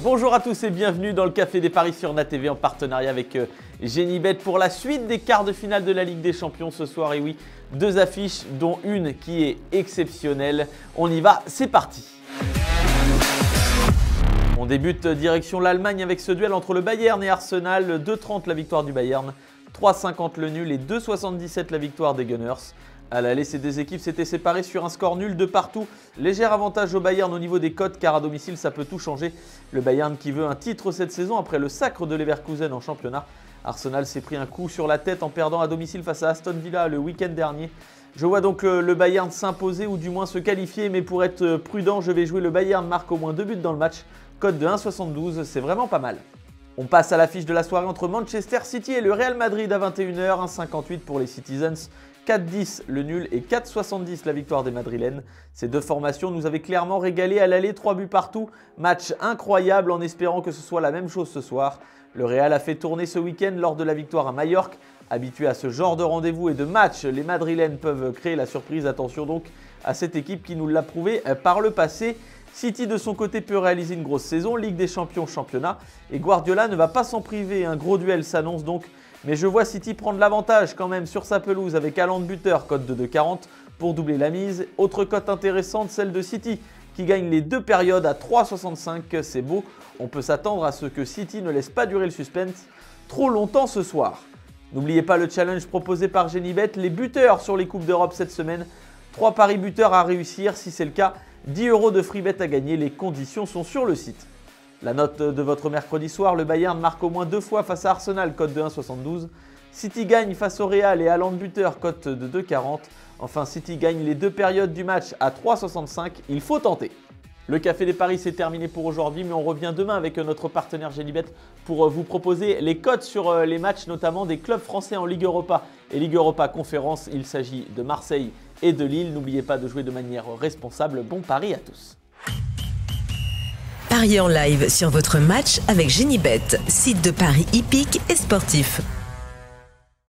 Bonjour à tous et bienvenue dans le Café des Paris sur NatTV en partenariat avec Genibet pour la suite des quarts de finale de la Ligue des Champions ce soir. Et oui, deux affiches dont une qui est exceptionnelle. On y va, c'est parti. On débute direction l'Allemagne avec ce duel entre le Bayern et Arsenal. 2,30 la victoire du Bayern, 3,50 le nul et 2,77 la victoire des Gunners. À l'aller, ces deux équipes s'étaient séparées sur un score nul de partout. Léger avantage au Bayern au niveau des cotes car à domicile ça peut tout changer. Le Bayern qui veut un titre cette saison après le sacre de Leverkusen en championnat. Arsenal s'est pris un coup sur la tête en perdant à domicile face à Aston Villa le week-end dernier. Je vois donc le Bayern s'imposer ou du moins se qualifier, mais pour être prudent, je vais jouer le Bayern marque au moins 2 buts dans le match. Cote de 1,72, c'est vraiment pas mal. On passe à l'affiche de la soirée entre Manchester City et le Real Madrid à 21h, 1,58 pour les Citizens, 4,10 le nul et 4,70 la victoire des Madrilènes. Ces deux formations nous avaient clairement régalé à l'aller, 3 buts partout. Match incroyable en espérant que ce soit la même chose ce soir. Le Real a fait tourner ce week-end lors de la victoire à Majorque. Habitués à ce genre de rendez-vous et de match, les Madrilènes peuvent créer la surprise. Attention donc à cette équipe qui nous l'a prouvé par le passé. City de son côté peut réaliser une grosse saison, Ligue des Champions, championnat. Et Guardiola ne va pas s'en priver, un gros duel s'annonce donc. Mais je vois City prendre l'avantage quand même sur sa pelouse avec Haaland buteur, cote de 2,40 pour doubler la mise. Autre cote intéressante, celle de City qui gagne les deux périodes à 3,65, c'est beau. On peut s'attendre à ce que City ne laisse pas durer le suspense trop longtemps ce soir. N'oubliez pas le challenge proposé par Genibet, les buteurs sur les Coupes d'Europe cette semaine. 3 paris buteurs à réussir, si c'est le cas, 10 € de free bet à gagner, les conditions sont sur le site. La note de votre mercredi soir, le Bayern marque au moins 2 fois face à Arsenal, cote de 1,72. City gagne face au Real et Haaland buteur, cote de 2,40. Enfin, City gagne les deux périodes du match à 3,65, il faut tenter. Le Café des Paris c'est terminé pour aujourd'hui, mais on revient demain avec notre partenaire Genibet pour vous proposer les cotes sur les matchs, notamment des clubs français en Ligue Europa et Ligue Europa Conférence. Il s'agit de Marseille et de Lille. N'oubliez pas de jouer de manière responsable. Bon pari à tous. Pariez en live sur votre match avec Genibet, site de paris hippique et sportif.